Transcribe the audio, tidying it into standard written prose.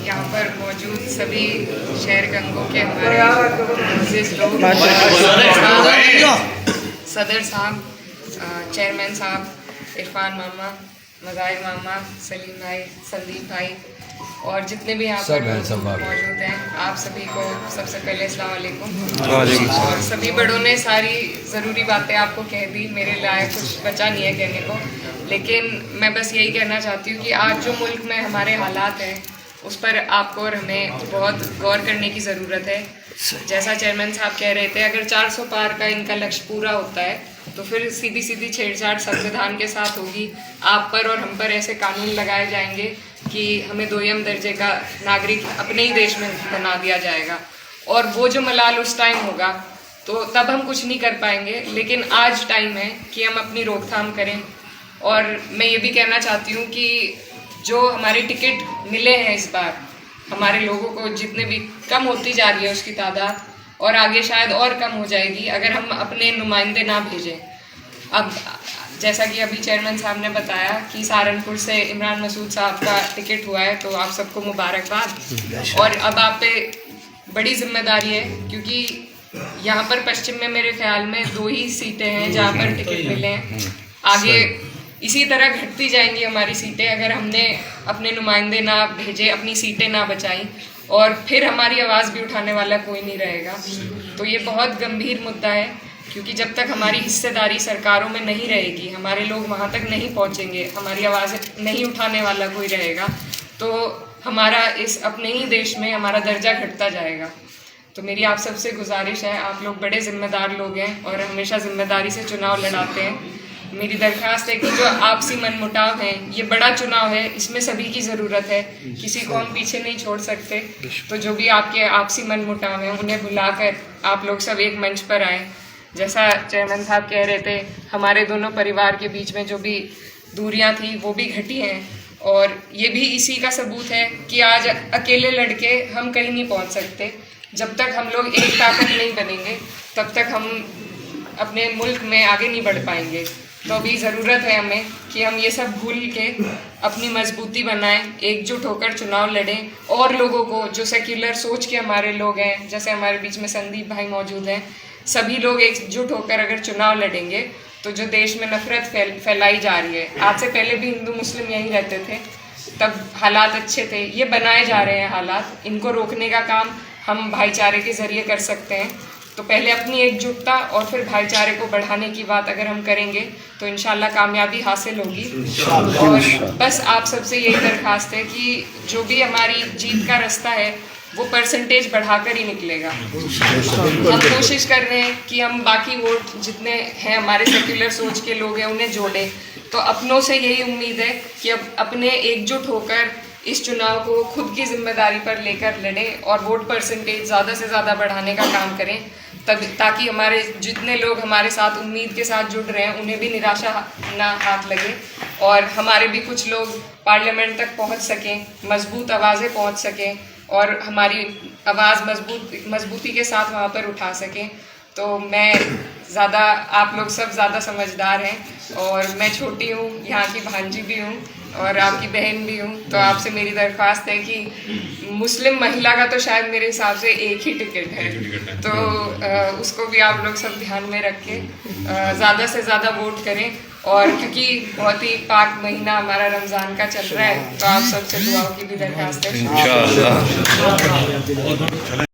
यहाँ पर मौजूद सभी शहर गंगों के हमारे लोग, सदर साहब, चेयरमैन साहब, इरफान मामा, मज़ाहिर मामा, सलीम भाई, संदीप भाई और जितने भी यहाँ पर मौजूद हैं, आप सभी को सबसे पहले अस्सलाम वालेकुम। और सभी बड़ों ने सारी ज़रूरी बातें आपको कह दी, मेरे लायक कुछ बचा नहीं है कहने को, लेकिन मैं बस यही कहना चाहती हूँ कि आज जो मुल्क में हमारे हालात हैं उस पर आपको और हमें बहुत गौर करने की ज़रूरत है। जैसा चेयरमैन साहब कह रहे थे, अगर 400 पार का इनका लक्ष्य पूरा होता है तो फिर सीधी सीधी छेड़छाड़ संविधान के साथ होगी। आप पर और हम पर ऐसे कानून लगाए जाएंगे कि हमें दोयम दर्जे का नागरिक अपने ही देश में बना दिया जाएगा, और वो जो मलाल उस टाइम होगा तो तब हम कुछ नहीं कर पाएंगे। लेकिन आज टाइम है कि हम अपनी रोकथाम करें। और मैं ये भी कहना चाहती हूँ कि जो हमारे टिकट मिले हैं इस बार, हमारे लोगों को जितने भी कम होती जा रही है उसकी तादाद, और आगे शायद और कम हो जाएगी अगर हम अपने नुमाइंदे ना भेजें। अब जैसा कि अभी चेयरमैन साहब ने बताया कि सहारनपुर से इमरान मसूद साहब का टिकट हुआ है, तो आप सबको मुबारकबाद। और अब आप पे बड़ी जिम्मेदारी है, क्योंकि यहाँ पर पश्चिम में मेरे ख्याल में 2 ही सीटें हैं जहाँ पर टिकट मिले हैं। आगे इसी तरह घटती जाएंगी हमारी सीटें अगर हमने अपने नुमाइंदे ना भेजे, अपनी सीटें ना बचाई, और फिर हमारी आवाज़ भी उठाने वाला कोई नहीं रहेगा। तो ये बहुत गंभीर मुद्दा है, क्योंकि जब तक हमारी हिस्सेदारी सरकारों में नहीं रहेगी, हमारे लोग वहाँ तक नहीं पहुँचेंगे, हमारी आवाज़ नहीं उठाने वाला कोई रहेगा, तो हमारा इस अपने ही देश में हमारा दर्जा घटता जाएगा। तो मेरी आप सबसे गुजारिश है, आप लोग बड़े ज़िम्मेदार लोग हैं और हमेशा ज़िम्मेदारी से चुनाव लड़ाते हैं। मेरी दरख्वास्त है कि जो आपसी मनमुटाव है, ये बड़ा चुनाव है, इसमें सभी की ज़रूरत है, किसी को हम पीछे नहीं छोड़ सकते। तो जो भी आपके आपसी मनमुटाव हैं उन्हें भुलाकर आप लोग सब एक मंच पर आएँ। जैसा चेयरमैन साहब कह रहे थे, हमारे दोनों परिवार के बीच में जो भी दूरियां थी वो भी घटी हैं, और ये भी इसी का सबूत है कि आज अकेले लड़के हम कहीं नहीं पहुंच सकते। जब तक हम लोग एक ताकत नहीं बनेंगे तब तक हम अपने मुल्क में आगे नहीं बढ़ पाएंगे। तो अभी ज़रूरत है हमें कि हम ये सब भूल के अपनी मजबूती बनाएं, एकजुट होकर चुनाव लड़ें, और लोगों को जो सेक्युलर सोच के हमारे लोग हैं, जैसे हमारे बीच में संदीप भाई मौजूद हैं, सभी लोग एकजुट होकर अगर चुनाव लड़ेंगे तो जो देश में नफरत फैलाई जा रही है, आज से पहले भी हिंदू मुस्लिम यहीं रहते थे, तब हालात अच्छे थे, ये बनाए जा रहे हैं हालात, इनको रोकने का काम हम भाईचारे के ज़रिए कर सकते हैं। तो पहले अपनी एकजुटता और फिर भाईचारे को बढ़ाने की बात अगर हम करेंगे तो इंशाल्लाह कामयाबी हासिल होगी। और बस आप सबसे यही दरख्वास्त है कि जो भी हमारी जीत का रास्ता है वो परसेंटेज बढ़ाकर ही निकलेगा। हम कोशिश कर रहे हैं कि हम बाकी वोट जितने हैं हमारे सेक्युलर सोच के लोग हैं उन्हें जोड़ें। तो अपनों से यही उम्मीद है कि अब अपने एकजुट होकर इस चुनाव को खुद की जिम्मेदारी पर लेकर लड़ें और वोट परसेंटेज ज़्यादा से ज़्यादा बढ़ाने का काम करें, तब ताकि हमारे जितने लोग हमारे साथ उम्मीद के साथ जुड़ रहे हैं उन्हें भी निराशा ना हाथ लगे, और हमारे भी कुछ लोग पार्लियामेंट तक पहुंच सकें, मजबूत आवाज़ें पहुंच सकें और हमारी आवाज़ मजबूती के साथ वहाँ पर उठा सकें। तो मैं ज़्यादा, आप लोग सब ज़्यादा समझदार हैं और मैं छोटी हूँ, यहाँ की भांजी भी हूँ और आपकी बहन भी हूँ। तो आपसे मेरी दरख्वास्त है कि मुस्लिम महिला का तो शायद मेरे हिसाब से एक ही टिकट है, तो उसको भी आप लोग सब ध्यान में रख के ज़्यादा से ज़्यादा वोट करें। और क्योंकि बहुत ही पाक महीना हमारा रमज़ान का चल रहा है, तो आप सबसे दुआओं की भी दरख्वास्त है।